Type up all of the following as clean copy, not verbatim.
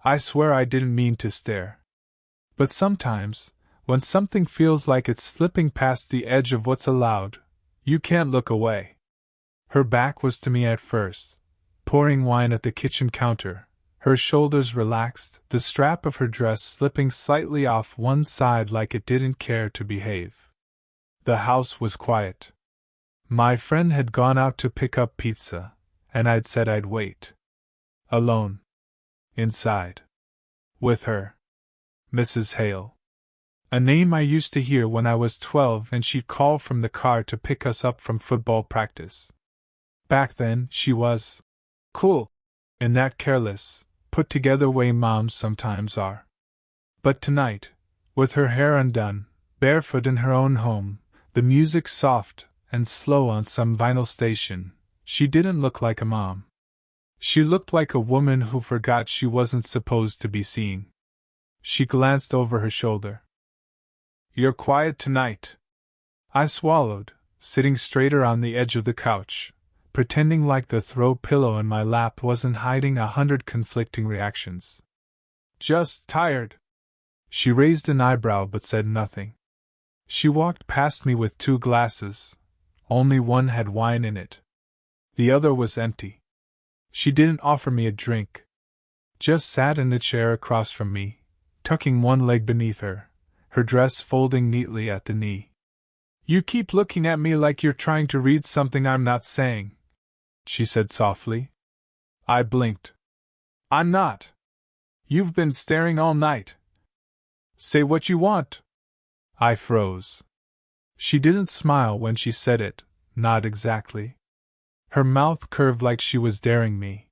I swear I didn't mean to stare. But sometimes, when something feels like it's slipping past the edge of what's allowed, you can't look away. Her back was to me at first, pouring wine at the kitchen counter, her shoulders relaxed, the strap of her dress slipping slightly off one side like it didn't care to behave. The house was quiet. My friend had gone out to pick up pizza, and I'd said I'd wait. Alone. Inside. With her. Mrs. Hale. A name I used to hear when I was 12, and she'd call from the car to pick us up from football practice. Back then, she was cool, in that careless, put-together way moms sometimes are. But tonight, with her hair undone, barefoot in her own home, the music soft and slow on some vinyl station, she didn't look like a mom. She looked like a woman who forgot she wasn't supposed to be seen. She glanced over her shoulder. "You're quiet tonight." I swallowed, sitting straighter on the edge of the couch, pretending like the throw pillow in my lap wasn't hiding 100 conflicting reactions. "Just tired." She raised an eyebrow but said nothing. She walked past me with 2 glasses. Only one had wine in it. The other was empty. She didn't offer me a drink. Just sat in the chair across from me, tucking one leg beneath her, her dress folding neatly at the knee. "You keep looking at me like you're trying to read something I'm not saying," she said softly. I blinked. "I'm not. You've been staring all night. Say what you want." I froze. She didn't smile when she said it, not exactly. Her mouth curved like she was daring me.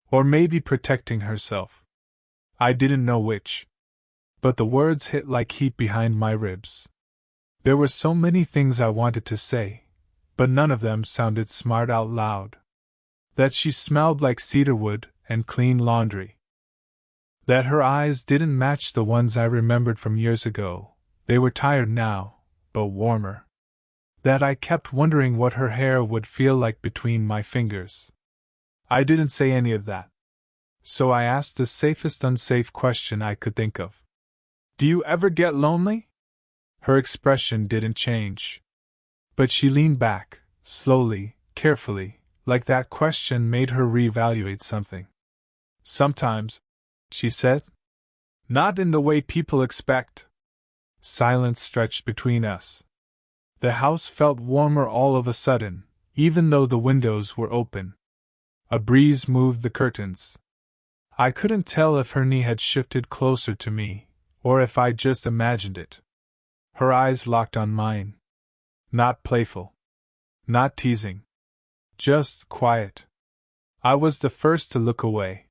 Or maybe protecting herself. I didn't know which. But the words hit like heat behind my ribs. There were so many things I wanted to say, but none of them sounded smart out loud. That she smelled like cedarwood and clean laundry. That her eyes didn't match the ones I remembered from years ago. They were tired now, but warmer. That I kept wondering what her hair would feel like between my fingers. I didn't say any of that. So I asked the safest unsafe question I could think of. "Do you ever get lonely?" Her expression didn't change. But she leaned back, slowly, carefully, like that question made her reevaluate something. "Sometimes," she said. "Not in the way people expect." Silence stretched between us. The house felt warmer all of a sudden, even though the windows were open. A breeze moved the curtains. I couldn't tell if her knee had shifted closer to me, or if I just imagined it. Her eyes locked on mine. Not playful. Not teasing. Just quiet. I was the first to look away.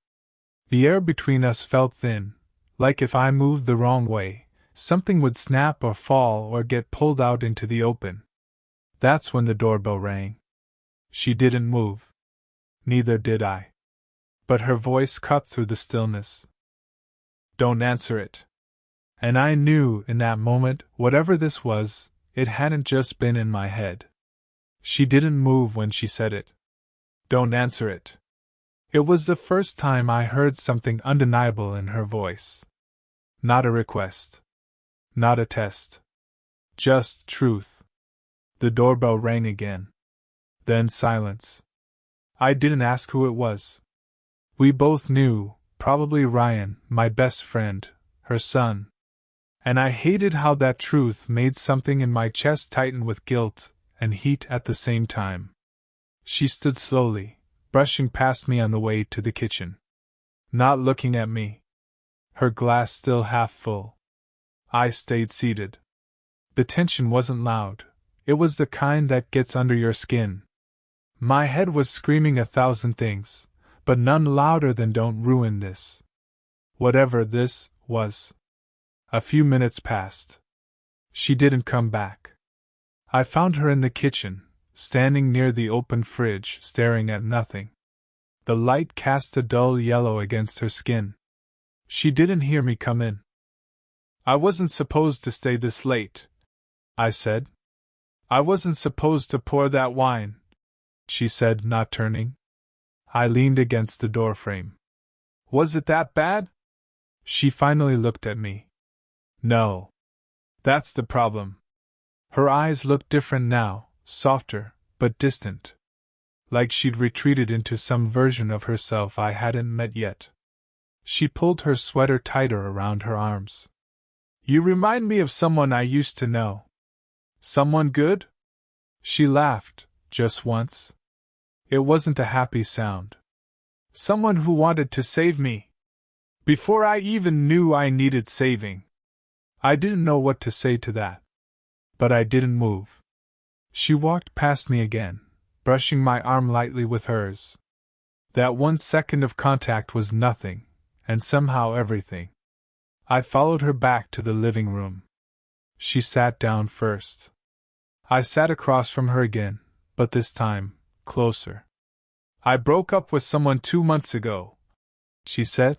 The air between us felt thin, like if I moved the wrong way, something would snap or fall or get pulled out into the open. That's when the doorbell rang. She didn't move. Neither did I. But her voice cut through the stillness. "Don't answer it." And I knew in that moment, whatever this was, it hadn't just been in my head. She didn't move when she said it. "Don't answer it." It was the first time I heard something undeniable in her voice. Not a request. Not a test. Just truth. The doorbell rang again. Then silence. I didn't ask who it was. We both knew, probably Ryan, my best friend, her son. And I hated how that truth made something in my chest tighten with guilt and heat at the same time. She stood slowly, brushing past me on the way to the kitchen. Not looking at me. Her glass still half full. I stayed seated. The tension wasn't loud. It was the kind that gets under your skin. My head was screaming 1,000 things, but none louder than "Don't ruin this." Whatever this was. A few minutes passed. She didn't come back. I found her in the kitchen, standing near the open fridge, staring at nothing. The light cast a dull yellow against her skin. She didn't hear me come in. "I wasn't supposed to stay this late," I said. "I wasn't supposed to pour that wine," she said, not turning. I leaned against the doorframe. "Was it that bad?" She finally looked at me. No. That's the problem. Her eyes looked different now, softer, but distant. Like she'd retreated into some version of herself I hadn't met yet. She pulled her sweater tighter around her arms. You remind me of someone I used to know. Someone good? She laughed, just once. It wasn't a happy sound. Someone who wanted to save me. Before I even knew I needed saving. I didn't know what to say to that. But I didn't move. She walked past me again, brushing my arm lightly with hers. That 1 second of contact was nothing, and somehow everything. I followed her back to the living room. She sat down first. I sat across from her again, but this time, closer. I broke up with someone 2 months ago, she said.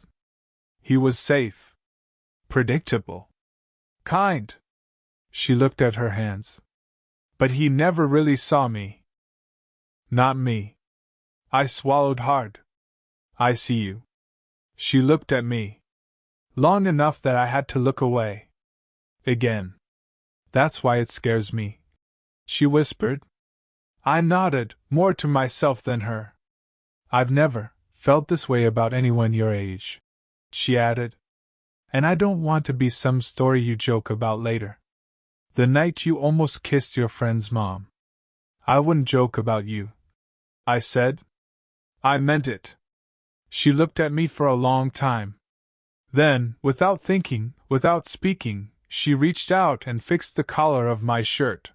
He was safe. Predictable. Kind. She looked at her hands. But he never really saw me. Not me. I swallowed hard. I see you. She looked at me. Long enough that I had to look away. Again. That's why it scares me, she whispered. I nodded, more to myself than her. I've never felt this way about anyone your age, she added. And I don't want to be some story you joke about later. The night you almost kissed your friend's mom. I wouldn't joke about you, I said. I meant it. She looked at me for a long time. Then, without thinking, without speaking, she reached out and fixed the collar of my shirt.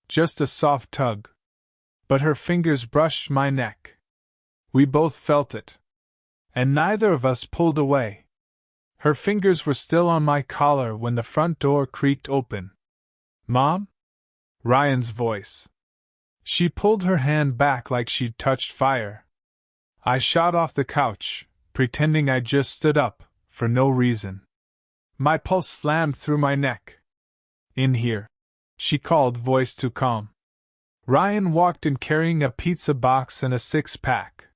Just a soft tug. But her fingers brushed my neck. We both felt it. And neither of us pulled away. Her fingers were still on my collar when the front door creaked open. Mom? Ryan's voice. She pulled her hand back like she'd touched fire. I shot off the couch, pretending I'd just stood up, for no reason. My pulse slammed through my neck. In here, she called, voice too calm. Ryan walked in carrying a pizza box and a 6-pack.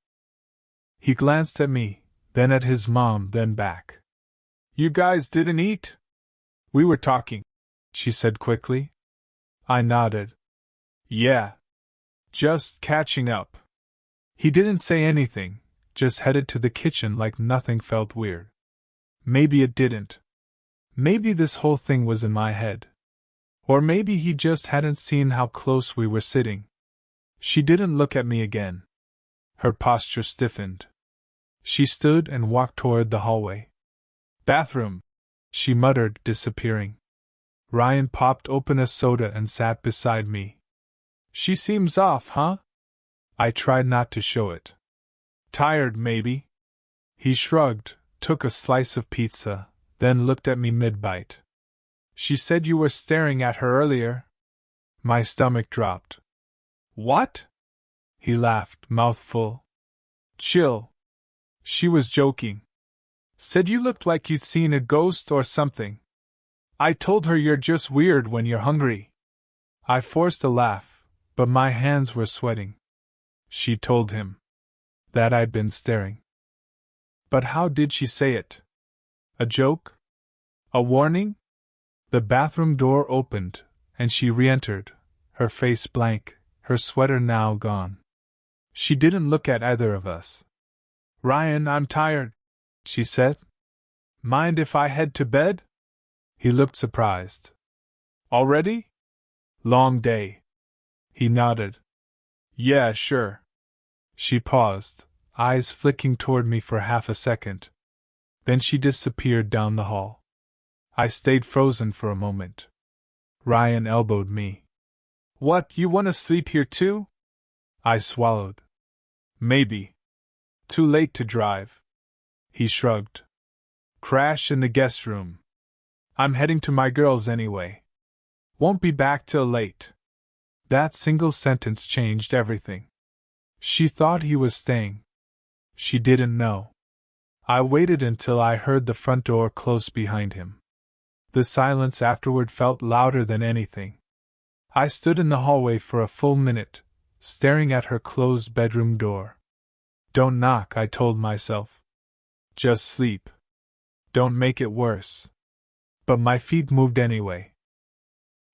He glanced at me, then at his mom, then back. You guys didn't eat? We were talking, she said quickly. I nodded. Yeah. Just catching up. He didn't say anything, just headed to the kitchen like nothing felt weird. Maybe it didn't. Maybe this whole thing was in my head. Or maybe he just hadn't seen how close we were sitting. She didn't look at me again. Her posture stiffened. She stood and walked toward the hallway. Bathroom, she muttered, disappearing. Ryan popped open a soda and sat beside me. She seems off, huh? I tried not to show it. Tired, maybe? He shrugged, took a slice of pizza, then looked at me mid-bite. She said you were staring at her earlier. My stomach dropped. What? He laughed, mouth full. Chill. She was joking. Said you looked like you'd seen a ghost or something. I told her you're just weird when you're hungry. I forced a laugh, but my hands were sweating. She told him that I'd been staring. But how did she say it? A joke? A warning? The bathroom door opened, and she re-entered, her face blank, her sweater now gone. She didn't look at either of us. Ryan, I'm tired, she said. Mind if I head to bed? He looked surprised. Already? Long day. He nodded. Yeah, sure. She paused, eyes flicking toward me for half a second. Then she disappeared down the hall. I stayed frozen for a moment. Ryan elbowed me. What, you want to sleep here too? I swallowed. Maybe. Too late to drive. He shrugged. Crash in the guest room. I'm heading to my girls anyway. Won't be back till late. That single sentence changed everything. She thought he was staying. She didn't know. I waited until I heard the front door close behind him. The silence afterward felt louder than anything. I stood in the hallway for a full minute, staring at her closed bedroom door. Don't knock, I told myself. Just sleep. Don't make it worse. But my feet moved anyway.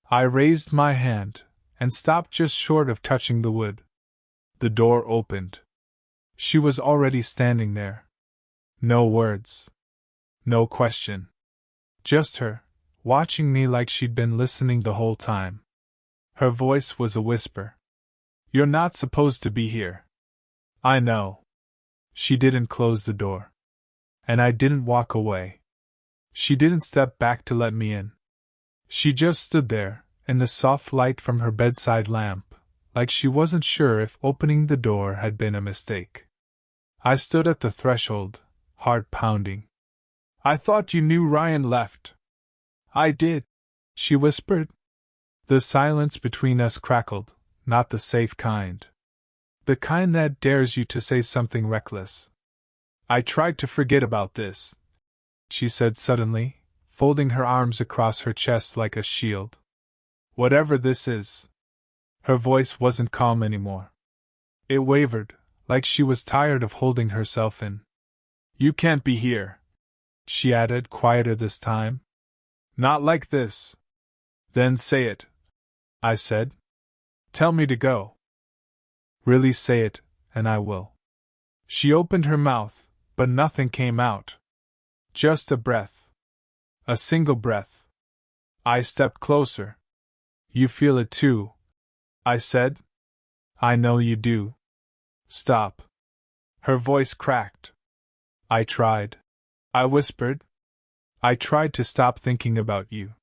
I raised my hand, and stopped just short of touching the wood. The door opened. She was already standing there. No words. No question. Just her, watching me like she'd been listening the whole time. Her voice was a whisper. You're not supposed to be here. I know. She didn't close the door. And I didn't walk away. She didn't step back to let me in. She just stood there, in the soft light from her bedside lamp, like she wasn't sure if opening the door had been a mistake. I stood at the threshold, heart pounding. I thought you knew Ryan left. I did, she whispered. The silence between us crackled, not the safe kind. The kind that dares you to say something reckless. I tried to forget about this, she said suddenly, folding her arms across her chest like a shield. Whatever this is. Her voice wasn't calm anymore. It wavered, like she was tired of holding herself in. You can't be here, she added, quieter this time. Not like this. Then say it, I said. Tell me to go. Really say it, and I will. She opened her mouth, but nothing came out. Just a breath. A single breath. I stepped closer. You feel it too, I said. I know you do. Stop. Her voice cracked. I tried. I whispered. I tried to stop thinking about you.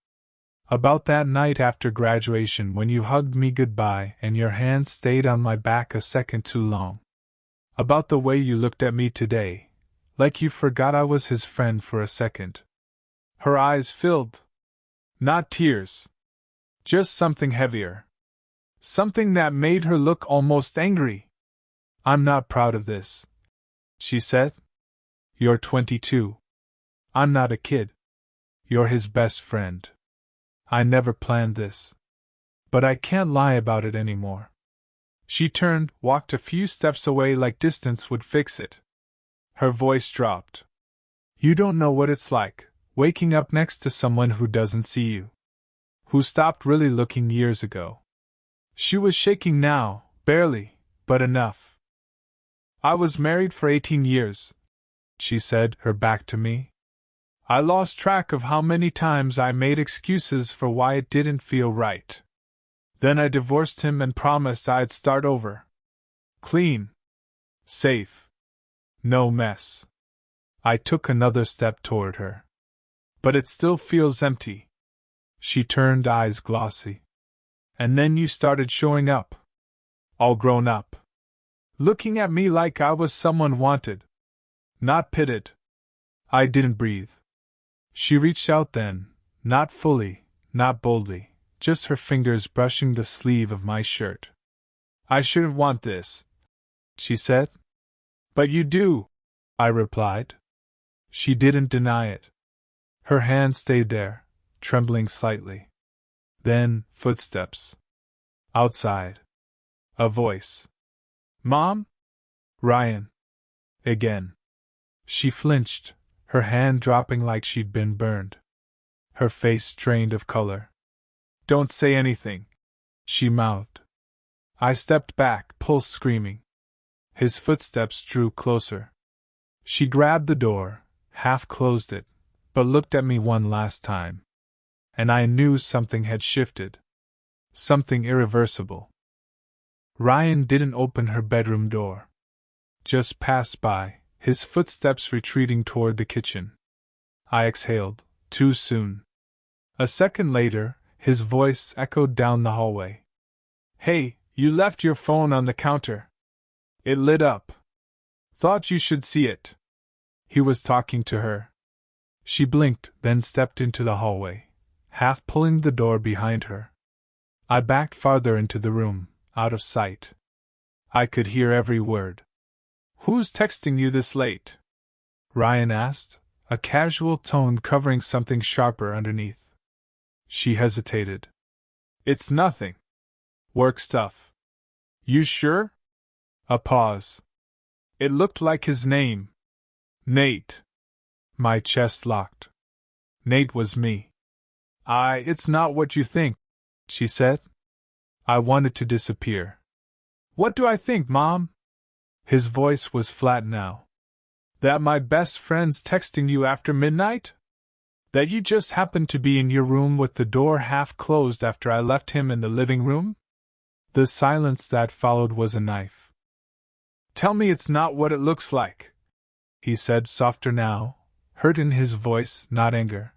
About that night after graduation when you hugged me goodbye and your hand stayed on my back a second too long. About the way you looked at me today, like you forgot I was his friend for a second. Her eyes filled. Not tears. Just something heavier. Something that made her look almost angry. I'm not proud of this, she said. You're 22. I'm not a kid. You're his best friend. I never planned this. But I can't lie about it anymore. She turned, walked a few steps away like distance would fix it. Her voice dropped. You don't know what it's like, waking up next to someone who doesn't see you. Who stopped really looking years ago. She was shaking now, barely, but enough. I was married for 18 years, she said, her back to me. I lost track of how many times I made excuses for why it didn't feel right. Then I divorced him and promised I'd start over. Clean. Safe. No mess. I took another step toward her. But it still feels empty. She turned, eyes glossy. And then you started showing up. All grown up. Looking at me like I was someone wanted. Not pitted. I didn't breathe. She reached out then, not fully, not boldly, just her fingers brushing the sleeve of my shirt. I shouldn't want this, she said. But you do, I replied. She didn't deny it. Her hand stayed there, trembling slightly. Then, footsteps. Outside. A voice. Mom? Ryan. Again. She flinched, her hand dropping like she'd been burned. Her face drained of color. Don't say anything, she mouthed. I stepped back, pulse screaming. His footsteps drew closer. She grabbed the door, half closed it, but looked at me one last time. And I knew something had shifted. Something irreversible. Ryan didn't open her bedroom door. Just passed by, his footsteps retreating toward the kitchen. I exhaled, too soon. A second later, his voice echoed down the hallway. Hey, you left your phone on the counter. It lit up. Thought you should see it. He was talking to her. She blinked, then stepped into the hallway, half pulling the door behind her. I backed farther into the room, out of sight. I could hear every word. Who's texting you this late? Ryan asked, a casual tone covering something sharper underneath. She hesitated. It's nothing. Work stuff. You sure? A pause. It looked like his name. Nate. My chest locked. Nate was me. It's not what you think, she said. I wanted to disappear. What do I think, Mom? His voice was flat now. That my best friend's texting you after midnight? That you just happened to be in your room with the door half closed after I left him in the living room? The silence that followed was a knife. Tell me it's not what it looks like, he said, softer now, hurt in his voice, not anger.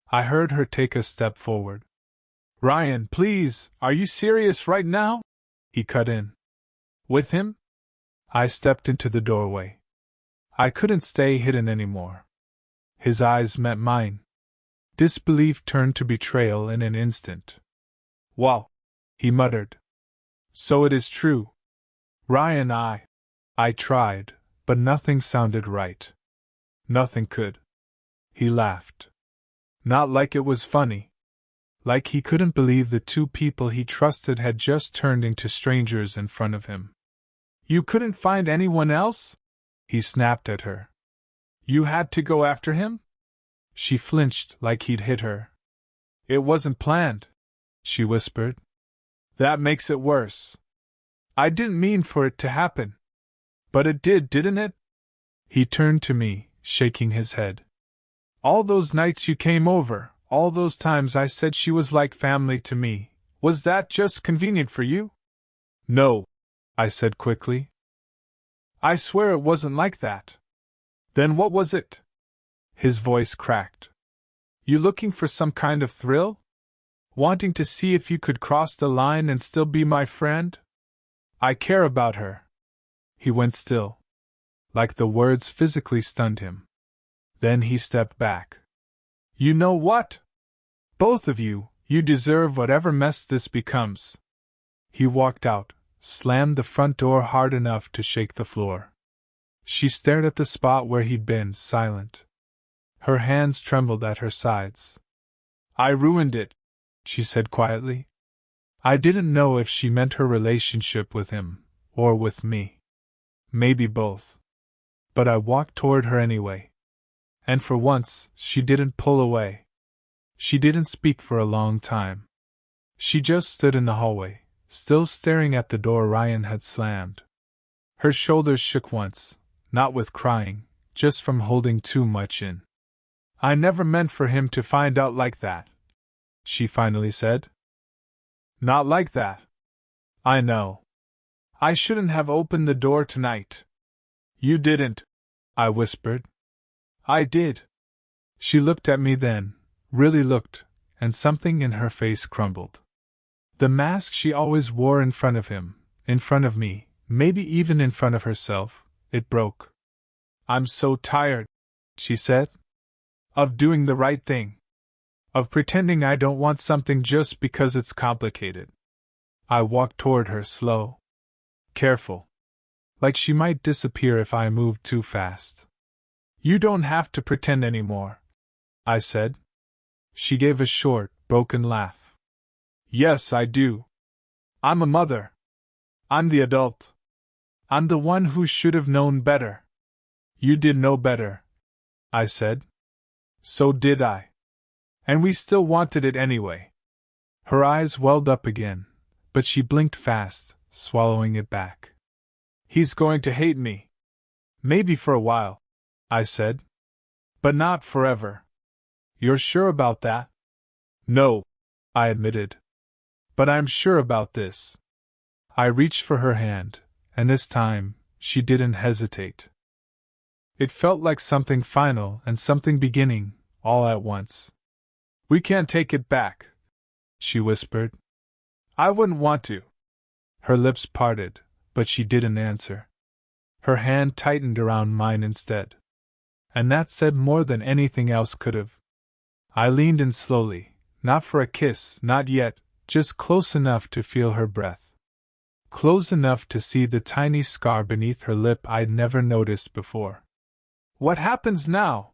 I heard her take a step forward. Ryan, please, are you serious right now? He cut in. With him? I stepped into the doorway. I couldn't stay hidden anymore. His eyes met mine. Disbelief turned to betrayal in an instant. Well, he muttered. So it is true. Ryan, I tried, but nothing sounded right. Nothing could. He laughed. Not like it was funny. Like he couldn't believe the two people he trusted had just turned into strangers in front of him. You couldn't find anyone else? He snapped at her. You had to go after him? She flinched like he'd hit her. It wasn't planned, she whispered. That makes it worse. I didn't mean for it to happen. But it did, didn't it? He turned to me, shaking his head. All those nights you came over, all those times I said she was like family to me, was that just convenient for you? No, I said quickly. I swear it wasn't like that. Then what was it? His voice cracked. You looking for some kind of thrill? Wanting to see if you could cross the line and still be my friend? I care about her. He went still. Like the words physically stunned him. Then he stepped back. You know what? Both of you, you deserve whatever mess this becomes. He walked out, slammed the front door hard enough to shake the floor. She stared at the spot where he'd been, silent. Her hands trembled at her sides. I ruined it, she said quietly. I didn't know if she meant her relationship with him, or with me. Maybe both. But I walked toward her anyway. And for once, she didn't pull away. She didn't speak for a long time. She just stood in the hallway, still staring at the door Ryan had slammed. Her shoulders shook once, not with crying, just from holding too much in. I never meant for him to find out like that, she finally said. Not like that. I know. I shouldn't have opened the door tonight. You didn't, I whispered. I did. She looked at me then, really looked, and something in her face crumbled. The mask she always wore in front of him, in front of me, maybe even in front of herself, it broke. I'm so tired, she said. Of doing the right thing. Of pretending I don't want something just because it's complicated. I walked toward her, slow. Careful. Like she might disappear if I moved too fast. You don't have to pretend anymore, I said. She gave a short, broken laugh. Yes, I do. I'm a mother. I'm the adult. I'm the one who should have known better. You did know better, I said. So did I. And we still wanted it anyway. Her eyes welled up again, but she blinked fast, swallowing it back. He's going to hate me. Maybe for a while, I said. But not forever. You're sure about that? No, I admitted. But I'm sure about this. I reached for her hand, and this time, she didn't hesitate. It felt like something final and something beginning, all at once. We can't take it back, she whispered. I wouldn't want to. Her lips parted, but she didn't answer. Her hand tightened around mine instead. And that said more than anything else could have. I leaned in slowly, not for a kiss, not yet, just close enough to feel her breath. Close enough to see the tiny scar beneath her lip I'd never noticed before. What happens now?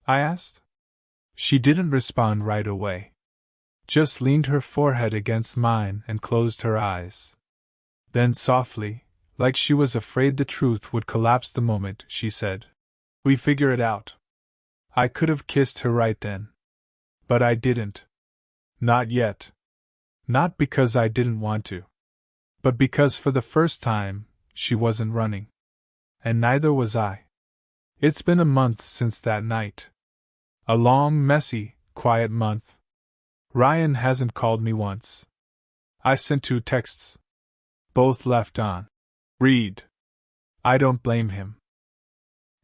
I asked. She didn't respond right away. Just leaned her forehead against mine and closed her eyes. Then softly, like she was afraid the truth would collapse the moment, she said, We figure it out. I could have kissed her right then. But I didn't. Not yet. Not because I didn't want to. But because for the first time, she wasn't running. And neither was I. It's been a month since that night. A long, messy, quiet month. Ryan hasn't called me once. I sent 2 texts. Both left on read. I don't blame him.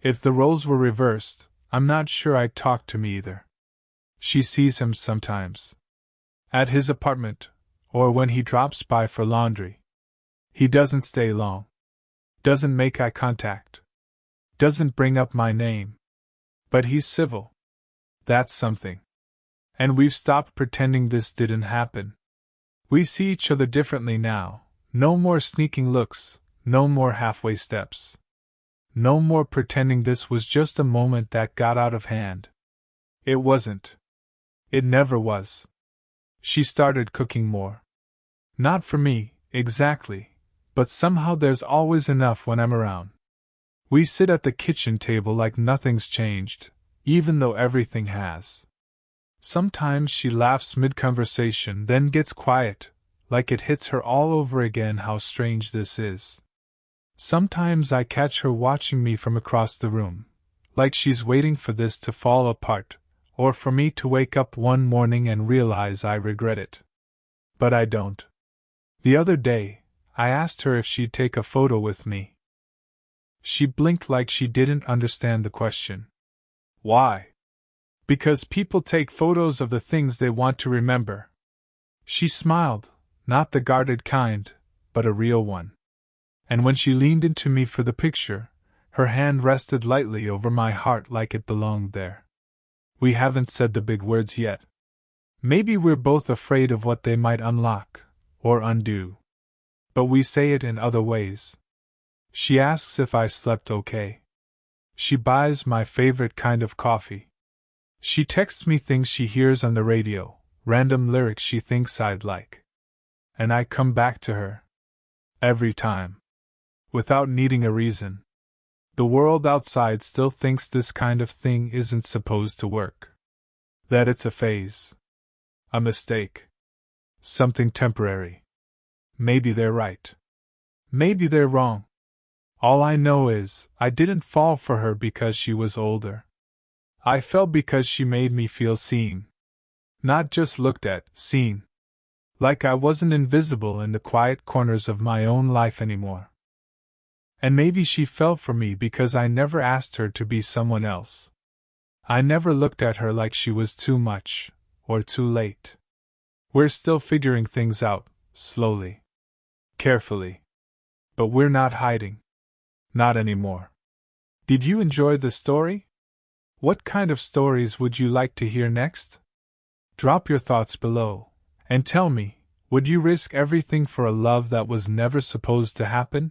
If the roles were reversed, I'm not sure I'd talk to me either. She sees him sometimes. At his apartment, or when he drops by for laundry. He doesn't stay long. Doesn't make eye contact. Doesn't bring up my name. But he's civil. That's something. And we've stopped pretending this didn't happen. We see each other differently now. No more sneaking looks, no more halfway steps. No more pretending this was just a moment that got out of hand. It wasn't. It never was. She started cooking more. Not for me, exactly, but somehow there's always enough when I'm around. We sit at the kitchen table like nothing's changed, even though everything has. Sometimes she laughs mid-conversation, then gets quiet, like it hits her all over again how strange this is. Sometimes I catch her watching me from across the room, like she's waiting for this to fall apart, or for me to wake up one morning and realize I regret it. But I don't. The other day, I asked her if she'd take a photo with me. She blinked like she didn't understand the question. Why? Because people take photos of the things they want to remember. She smiled, not the guarded kind, but a real one. And when she leaned into me for the picture, her hand rested lightly over my heart like it belonged there. We haven't said the big words yet. Maybe we're both afraid of what they might unlock, or undo. But we say it in other ways. She asks if I slept okay. She buys my favorite kind of coffee. She texts me things she hears on the radio, random lyrics she thinks I'd like. And I come back to her. Every time. Without needing a reason. The world outside still thinks this kind of thing isn't supposed to work. That it's a phase. A mistake. Something temporary. Maybe they're right. Maybe they're wrong. All I know is, I didn't fall for her because she was older. I fell because she made me feel seen. Not just looked at, seen. Like I wasn't invisible in the quiet corners of my own life anymore. And maybe she fell for me because I never asked her to be someone else. I never looked at her like she was too much, or too late. We're still figuring things out, slowly. Carefully. But we're not hiding. Not anymore. Did you enjoy the story? What kind of stories would you like to hear next? Drop your thoughts below, and tell me, would you risk everything for a love that was never supposed to happen?